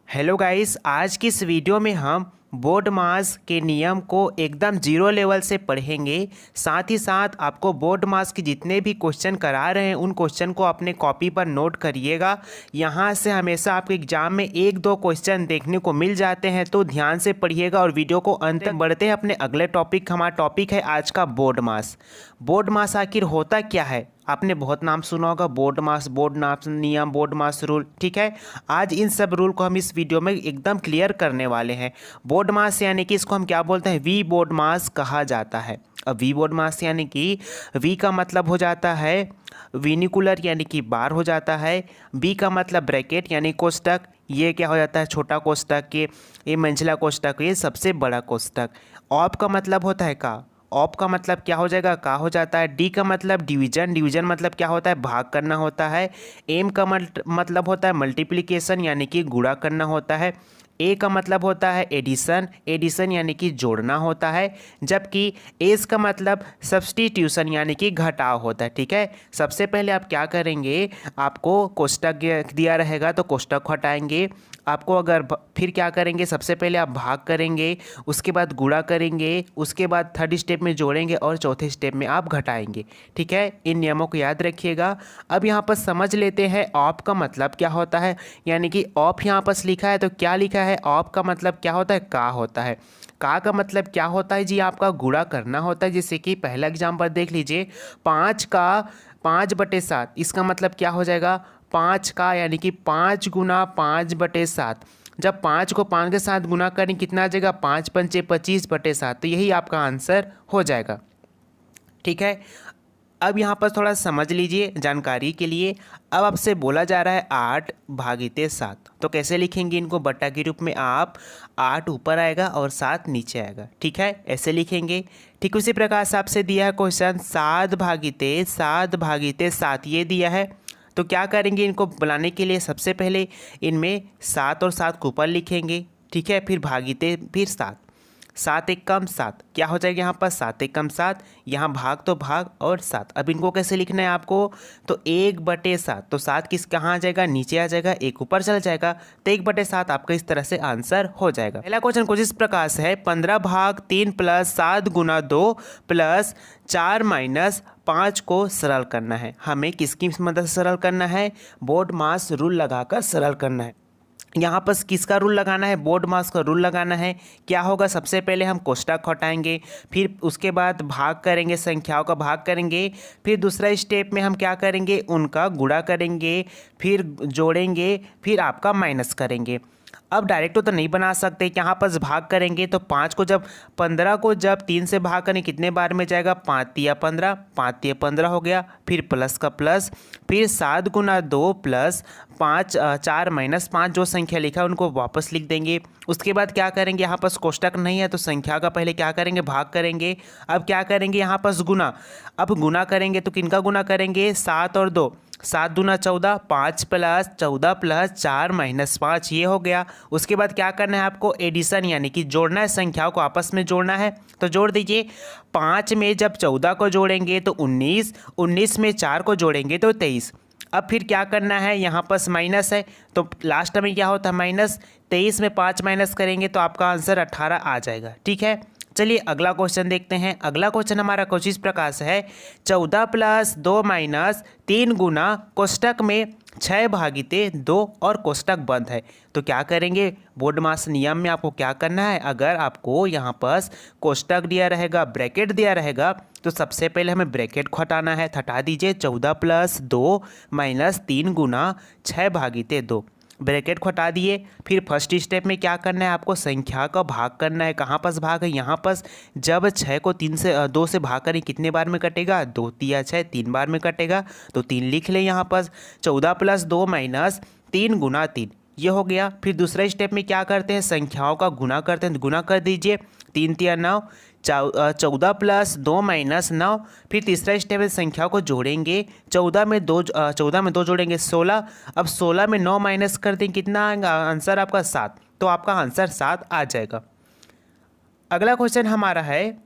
Hello guys, आज की इस वीडियो में हम बोर्ड मास के नियम को एकदम जीरो लेवल से पढ़ेंगे। साथ ही साथ आपको बोर्ड मास के जितने भी क्वेश्चन करा रहे हैं उन क्वेश्चन को अपने कॉपी पर नोट करिएगा। यहाँ से हमेशा आपके एग्जाम में एक दो क्वेश्चन देखने को मिल जाते हैं, तो ध्यान से पढ़िएगा और वीडियो को अंत तक बढ़ते हैं अपने अगले टॉपिक। हमारा टॉपिक है आज का बोर्ड मास। बोर्ड मास आखिर होता क्या है? आपने बहुत नाम सुना होगा, बोर्ड मास नियम, बोर्ड मास रूल। ठीक है, आज इन सब रूल को हम इस वीडियो में एकदम क्लियर करने वाले हैं। बोर्ड मास यानी कि इसको हम क्या बोलते हैं? वी बोर्ड मास कहा जाता है। अब वी बोर्ड मास यानी कि वी का मतलब हो जाता है विनिकुलर यानी कि बार हो जाता है। बी का मतलब ब्रैकेट यानी कोष्टक, ये क्या हो जाता है? छोटा कोष्टक के, ये मंझला कोष्टक, ये सबसे बड़ा कोष्टक। ऑप का मतलब होता है का। ऑप का मतलब क्या हो जाएगा? का हो जाता है। डी का मतलब डिवीजन, डिवीजन मतलब क्या होता है? भाग करना होता है। एम का मतलब होता है मल्टीप्लिकेशन यानी कि गुणा करना होता है। ए का मतलब होता है एडिशन, एडिशन यानी कि जोड़ना होता है। जबकि एस का मतलब सब्स्टिट्यूशन यानी कि घटाव होता है। ठीक है, सबसे पहले आप क्या करेंगे, आपको कोष्टक दिया रहेगा तो कोष्टक हटाएंगे। आपको अगर फिर क्या करेंगे, सबसे पहले आप भाग करेंगे, उसके बाद गुणा करेंगे, उसके बाद थर्ड स्टेप में जोड़ेंगे और चौथे स्टेप में आप घटाएंगे। ठीक है, इन नियमों को याद रखिएगा। अब यहाँ पर समझ लेते हैं ऑप का मतलब क्या होता है। यानी कि ऑप यहाँ पर लिखा है तो क्या लिखा है? ऑप का मतलब क्या होता है? का होता है। का मतलब क्या होता है जी? आपका गुणा करना होता है। जैसे कि पहला एग्जाम्पल देख लीजिए, 5 का 5/7, इसका मतलब क्या हो जाएगा? 5 का यानी कि 5 गुना 5/7। जब 5 को 5 के साथ गुना करें कितना आ जाएगा? 5 पंचे 25/7। तो यही आपका आंसर हो जाएगा। ठीक है, अब यहाँ पर थोड़ा समझ लीजिए जानकारी के लिए। अब आपसे बोला जा रहा है 8/7, तो कैसे लिखेंगे इनको? बट्टा के रूप में आप 8 ऊपर आएगा और 7 नीचे आएगा। ठीक है, ऐसे लिखेंगे। ठीक उसी प्रकार से आपसे दिया है क्वेश्चन 7/7 ये दिया है। तो क्या करेंगे, इनको बनाने के लिए सबसे पहले इनमें 7 और 7 को ऊपर लिखेंगे। ठीक है, फिर भागीते, फिर 7, 7 एक कम 7, क्या हो जाएगा यहाँ पर? 7 एक कम 7, यहाँ भाग तो भाग और 7। अब इनको कैसे लिखना है आपको? तो 1/7, तो 7 किस कहाँ आ जाएगा? नीचे आ जाएगा, एक ऊपर चल जाएगा, तो 1/7 आपका इस तरह से आंसर हो जाएगा। पहला क्वेश्चन कुछ इस प्रकार से है, 15/3 + 7 × 2 + 4 - 5 को सरल करना है। हमें किसकी मदद से सरल करना है? बोर्ड मास रूल लगाकर सरल करना है। यहाँ पर किसका रूल लगाना है? बोर्ड मास का रूल लगाना है। क्या होगा? सबसे पहले हम कोष्टक हटाएंगे, फिर उसके बाद भाग करेंगे, संख्याओं का भाग करेंगे, फिर दूसरा स्टेप में हम क्या करेंगे? उनका गुणा करेंगे, फिर जोड़ेंगे, फिर आपका माइनस करेंगे। अब डायरेक्ट तो नहीं बना सकते, यहाँ पर भाग करेंगे तो 15 को जब 3 से भाग करें कितने बार में जाएगा? 5 तिया 15, 5 तिया 15 हो गया, फिर प्लस का प्लस, फिर 7 × 2 + 5 4 - 5 जो संख्या लिखा है उनको वापस लिख देंगे। उसके बाद क्या करेंगे? यहाँ पर कोष्टक नहीं है तो संख्या का पहले क्या करेंगे? भाग करेंगे। अब क्या करेंगे? यहाँ पर गुना। अब गुना करेंगे तो किनका गुना करेंगे? 7 और 2, 7 दूना 14, 5 + 14 + 4 - 5, ये हो गया। उसके बाद क्या करना है आपको? एडिशन यानी कि जोड़ना है, संख्याओं को आपस में जोड़ना है। तो जोड़ दीजिए, 5 में जब 14 को जोड़ेंगे तो 19, 19 में 4 को जोड़ेंगे तो 23। अब फिर क्या करना है? यहाँ पर माइनस है तो लास्ट में क्या होता है? माइनस। 23 में 5 माइनस करेंगे तो आपका आंसर 18 आ जाएगा। ठीक है, चलिए अगला क्वेश्चन देखते हैं। अगला क्वेश्चन हमारा कुछ इस प्रकार से है, 14 + 2 - 3 गुना कोष्टक में 6/2 और कोष्टक बंद है। तो क्या करेंगे? बोर्ड मास नियम में आपको क्या करना है? अगर आपको यहाँ पर कोष्टक दिया रहेगा, ब्रैकेट दिया रहेगा, तो सबसे पहले हमें ब्रैकेट को हटाना है। हटा दीजिए, 14 + 2 - 3 गुना 6/2, ब्रैकेट को हटा दिए। फिर फर्स्ट स्टेप में क्या करना है आपको? संख्या का भाग करना है। कहाँ पास भाग है? यहाँ पास। जब 6 को 2 से भाग करें कितने बार में कटेगा? 2 तिया 6, 3 बार में कटेगा, तो 3 लिख लें यहाँ पास। 14 + 2 - 3 गुना 3, ये हो गया। फिर दूसरे स्टेप में क्या करते हैं? संख्याओं का गुना करते हैं। गुना कर दीजिए, 3 तिया 9, 14 + 2 - 9। फिर तीसरा स्टेप में संख्याओं को जोड़ेंगे, 14 में 2 जोड़ेंगे 16। अब 16 में 9 माइनस कर दें, कितना आएगा आंसर आपका? 7। तो आपका आंसर 7 आ जाएगा। अगला क्वेश्चन हमारा है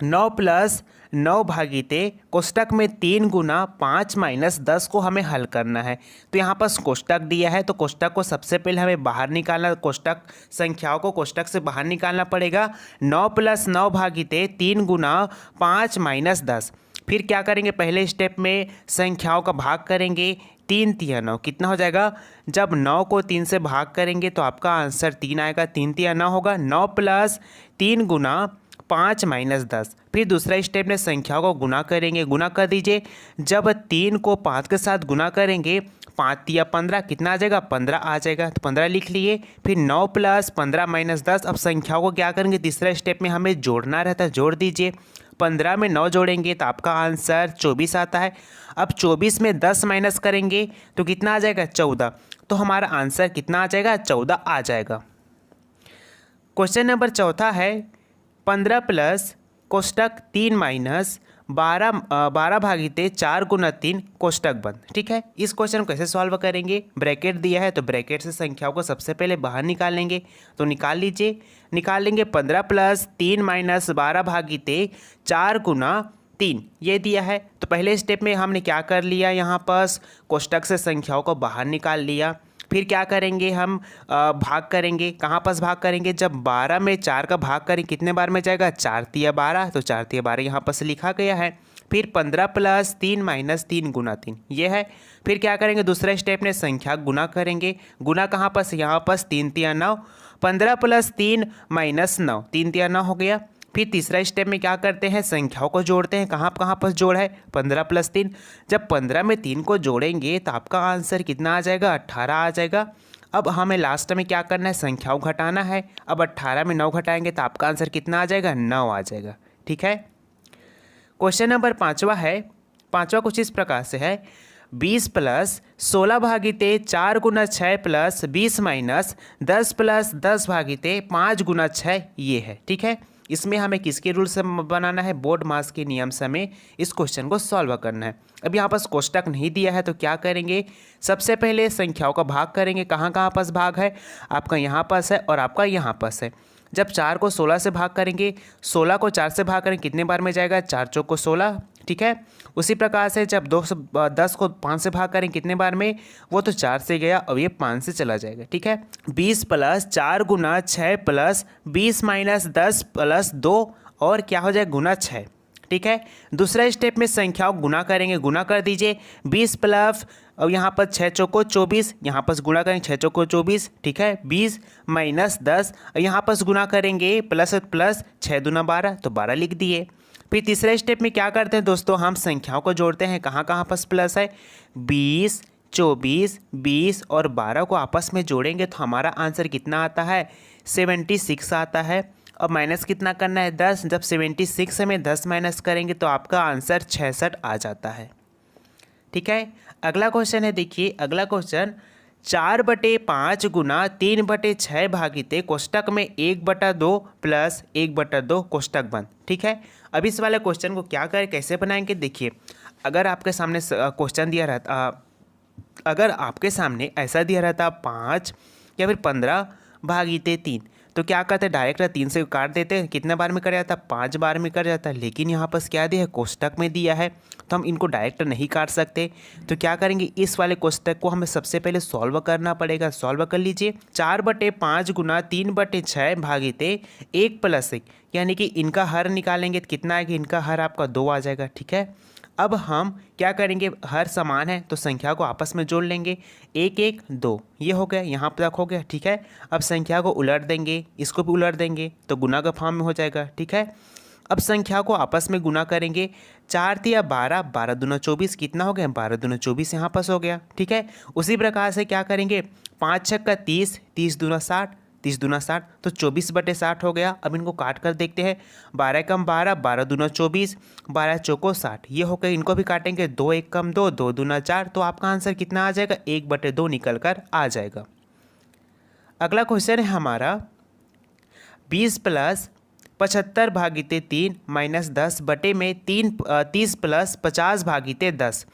9 + 9 भागीते कोष्टक में 3 गुना 5 माइनस 10 को हमें हल करना है। तो यहाँ पर कोष्टक दिया है तो कोष्टक को सबसे पहले हमें बाहर निकालना, कोष्टक संख्याओं को कोष्टक से बाहर निकालना पड़ेगा। 9 + 9 भागीते 3 गुना 5 माइनस 10। फिर क्या करेंगे, पहले स्टेप में संख्याओं का भाग करेंगे। 3 तिया 9 कितना हो जाएगा, जब 9 को 3 से भाग करेंगे तो आपका आंसर 3 आएगा। 3 तिया 9 होगा। 9 + 3 गुना 5 माइनस 10। फिर दूसरा स्टेप में संख्याओं को गुना करेंगे, गुना कर दीजिए। जब 3 को 5 के साथ गुना करेंगे, 5 तिया 15 कितना आ जाएगा, 15 आ जाएगा। तो 15 लिख लिए। फिर 9 + 15 माइनस 10। अब संख्याओं को क्या करेंगे, तीसरा स्टेप में हमें जोड़ना रहता है, जोड़ दीजिए। 15 में 9 जोड़ेंगे तो आपका आंसर 24 आता है। अब 24 में 10 माइनस करेंगे तो कितना आ जाएगा, 14। तो हमारा आंसर कितना आ जाएगा, 14 आ जाएगा। क्वेश्चन नंबर चौथा है 15 + कोष्टक 3 माइनस 12 भागीते 4 गुना 3 कोष्टक बंद। ठीक है, इस क्वेश्चन को कैसे सॉल्व करेंगे, ब्रैकेट दिया है तो ब्रैकेट से संख्याओं को सबसे पहले बाहर निकालेंगे। तो निकाल लीजिए, निकाल लेंगे। 15 + 3 माइनस 12 भागीते 4 गुना 3 ये दिया है। तो पहले स्टेप में हमने क्या कर लिया, यहाँ पर कोष्टक से संख्याओं को बाहर निकाल लिया। फिर क्या करेंगे, हम भाग करेंगे। कहाँ पर भाग करेंगे, जब 12 में 4 का भाग करें कितने बार में जाएगा, 4 तिया 12। तो 4 तिया 12 यहाँ पर से लिखा गया है। फिर 15 + 3 माइनस 3 गुना 3 ये है। फिर क्या करेंगे, दूसरा स्टेप में संख्या गुना करेंगे। गुना कहाँ पर, यहाँ पर 3 तिया 9। 15 + 3 माइनस 9, 3 तिया 9 हो गया। फिर तीसरा स्टेप में क्या करते हैं, संख्याओं को जोड़ते हैं। कहाँ कहाँ पर जोड़ है, 15 + 3। जब 15 में 3 को जोड़ेंगे तो आपका आंसर कितना आ जाएगा, 18 आ जाएगा। अब हमें लास्ट में क्या करना है, संख्याओं घटाना है। अब 18 में 9 घटाएंगे तो आपका आंसर कितना आ जाएगा, 9 आ जाएगा। ठीक है। क्वेश्चन नंबर 5वां है। 5वां कुछ इस प्रकार से है, 20 + 16 भागीते 4 गुना 6 + 20 माइनस 10 + 10 भागीते 5 गुना 6 ये है। ठीक है, इसमें हमें किसके रूल से बनाना है, बोर्ड मास के नियम से हमें इस क्वेश्चन को सॉल्व करना है। अब यहाँ पास कोष्टक नहीं दिया है तो क्या करेंगे, सबसे पहले संख्याओं का भाग करेंगे। कहाँ कहाँ पास भाग है, आपका यहाँ पास है और आपका यहाँ पास है। जब 4 को 16 से भाग करेंगे, 16 को 4 से भाग करेंगे कितने बार में जाएगा, 4 चौक को 16। ठीक है, उसी प्रकार से जब 10 को 5 से भाग करें कितने बार में, वो तो 4 से गया और ये 5 से चला जाएगा। ठीक है, 20 + 4 गुना 6 + 20 माइनस 10 + 2 और क्या हो जाएगा, गुना 6। ठीक है, दूसरा स्टेप में संख्याओं गुना करेंगे, गुना कर दीजिए। 20 + और यहाँ पर 6 चौको 24, यहाँ पर गुना करेंगे 6 चौको 24। ठीक है, 20 माइनस 10 यहाँ पर गुना करेंगे प्लस 6 दूना 12 तो 12 लिख दिए। फिर तीसरे स्टेप में क्या करते हैं दोस्तों, हम संख्याओं को जोड़ते हैं। कहाँ कहाँ पर प्लस है, 20, 24, 20 और 12 को आपस में जोड़ेंगे तो हमारा आंसर कितना आता है, 76 आता है। अब माइनस कितना करना है, 10। जब 76 में 10 माइनस करेंगे तो आपका आंसर 66 आ जाता है। ठीक है, अगला क्वेश्चन है, देखिए अगला क्वेश्चन 4/5 गुना 3/6 भागीते कोष्टक में 1/2 + 1/2 कोष्टक बंद। ठीक है, अब इस वाले क्वेश्चन को क्या करें, कैसे बनाएंगे, देखिए अगर आपके सामने क्वेश्चन दिया रहता, अगर आपके सामने ऐसा दिया रहता 5 या फिर 15 भागीते 3 तो क्या करते, डायरेक्ट 3 से काट देते, कितने बार में कर जाता, 5 बार में कर जाता। लेकिन यहाँ पर क्या दिया है, कोष्टक में दिया है तो हम इनको डायरेक्ट नहीं काट सकते। तो क्या करेंगे, इस वाले कोष्टक को हमें सबसे पहले सॉल्व करना पड़ेगा। सॉल्व कर लीजिए। 4/5 गुना 3/6 भागीते 1 + 1 यानी कि इनका हर निकालेंगे तो कितना आएगा, इनका हर आपका 2 आ जाएगा। ठीक है, अब हम क्या करेंगे, हर समान है तो संख्या को आपस में जोड़ लेंगे। 1 1 2 ये हो गया, यहाँ तक हो गया। ठीक है, अब संख्या को उलट देंगे, इसको भी उलट देंगे तो गुना का फॉर्म में हो जाएगा। ठीक है, अब संख्या को आपस में गुना करेंगे। 4 तिया 12, 12 दूना 24 कितना हो गया, 12 दूना 24 यहाँ पास हो गया। ठीक है, उसी प्रकार से क्या करेंगे, 5 छक्का 30, 30 दूना 60, 30 दूना 60 तो 24/60 हो गया। अब इनको काट कर देखते हैं। 12 कम 12, 12 दूना 24, 12 चौको 60 ये हो गए। इनको भी काटेंगे, 2 1 कम 2, 2 दूना 4 तो आपका आंसर कितना आ जाएगा, 1/2 निकल कर आ जाएगा। अगला क्वेश्चन है हमारा 20 + 75 भागीते 3 माइनस 10 बटे में 30 + 50 भागीते 10।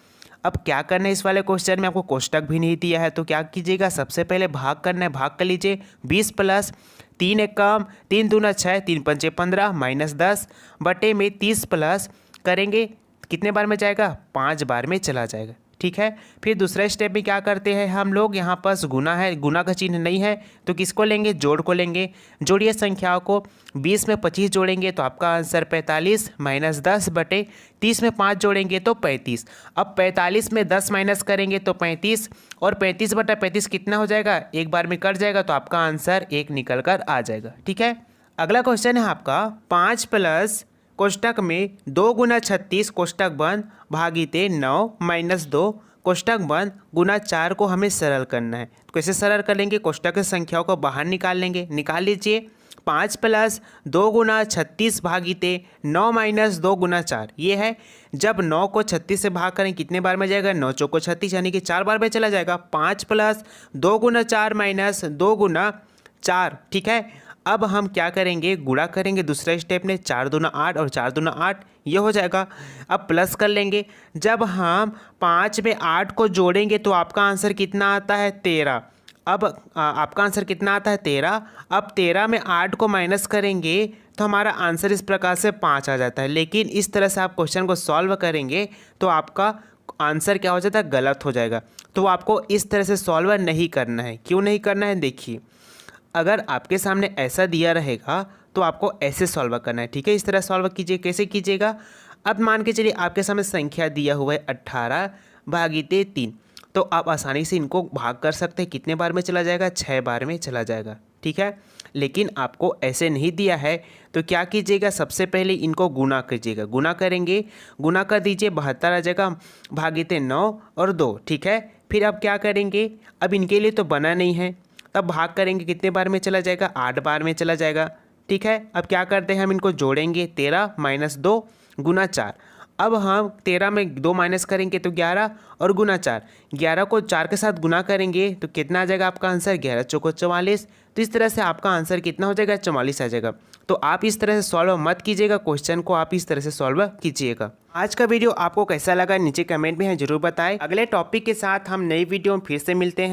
अब क्या करना है, इस वाले क्वेश्चन में आपको कोष्टक भी नहीं दिया है तो क्या कीजिएगा, सबसे पहले भाग करना है। भाग कर लीजिए। 20 + 3 1 कम 3 दूना 6, 3 पंचे 15 माइनस 10 बटे में 30 + करेंगे कितने बार में जाएगा, 5 बार में चला जाएगा। ठीक है, फिर दूसरे स्टेप में क्या करते हैं हम लोग, यहाँ पास गुना है, गुना का चिन्ह नहीं है तो किसको लेंगे, जोड़ को लेंगे। जोड़िए संख्याओं को, 20 में 25 जोड़ेंगे तो आपका आंसर 45 माइनस 10 बटे 30 में 5 जोड़ेंगे तो 35। अब 45 में 10 माइनस करेंगे तो 35 और 35 बटा 35 कितना हो जाएगा, एक बार में कट जाएगा तो आपका आंसर 1 निकल कर आ जाएगा। ठीक है, अगला क्वेश्चन है आपका 5 प्लस कोष्टक में 2 गुना 36 कोष्टक बंद भागिते 9 माइनस 2 कोष्टक बंद गुना 4 को हमें सरल करना है। तो कैसे सरल करेंगे, कोष्टक की संख्याओं को बाहर निकाल लेंगे। निकाल लीजिए, 5 प्लस 2 गुना 36 भागिते 9 माइनस 2 गुना 4 ये है। जब 9 को 36 से भाग करें कितने बार में जाएगा, 9 चौको 36 यानी कि 4 बार में चला जाएगा। 5 प्लस 2 गुना 4 माइनस 2 गुना 4। ठीक है, अब हम क्या करेंगे, गुणा करेंगे दूसरे स्टेप में, 4 दूना 8 और 4 दूना 8 ये हो जाएगा। अब प्लस कर लेंगे, जब हम 5 में 8 को जोड़ेंगे तो आपका आंसर कितना आता है, 13। अब आपका आंसर कितना आता है, 13। अब 13 में 8 को माइनस करेंगे तो हमारा आंसर इस प्रकार से 5 आ जाता है। लेकिन इस तरह से आप क्वेश्चन को सॉल्व करेंगे तो आपका आंसर क्या हो जाता है, गलत हो जाएगा। तो आपको इस तरह से सॉल्व नहीं करना है। क्यों नहीं करना है, देखिए अगर आपके सामने ऐसा दिया रहेगा तो आपको ऐसे सॉल्व करना है। ठीक है, इस तरह सॉल्व कीजिए। कैसे कीजिएगा, अब मान के चलिए आपके सामने संख्या दिया हुआ है 18 भागिते 3, तो आप आसानी से इनको भाग कर सकते हैं। कितने बार में चला जाएगा, 6 बार में चला जाएगा। ठीक है, लेकिन आपको ऐसे नहीं दिया है तो क्या कीजिएगा, सबसे पहले इनको गुना कीजिएगा। गुना करेंगे, गुना कर दीजिए, 72 आ जाएगा भागिते 9 और 2। ठीक है, फिर अब क्या करेंगे, अब इनके लिए तो बना नहीं है, तब भाग करेंगे कितने बार में चला जाएगा, 8 बार में चला जाएगा। ठीक है, अब क्या करते हैं, हम इनको जोड़ेंगे, 13 माइनस 2 गुना 4। अब हम 13 में 2 माइनस करेंगे तो 11 और गुना 4, 11 को 4 के साथ गुना करेंगे तो कितना आ जाएगा आपका आंसर, 11 चौको 44। तो इस तरह से आपका आंसर कितना हो जाएगा, 44 आ जाएगा। तो आप इस तरह से सॉल्व मत कीजिएगा, क्वेश्चन को आप इस तरह से सॉल्व कीजिएगा। आज का वीडियो आपको कैसा लगा नीचे कमेंट में जरूर बताएं। अगले टॉपिक के साथ हम नई वीडियो में फिर से मिलते हैं।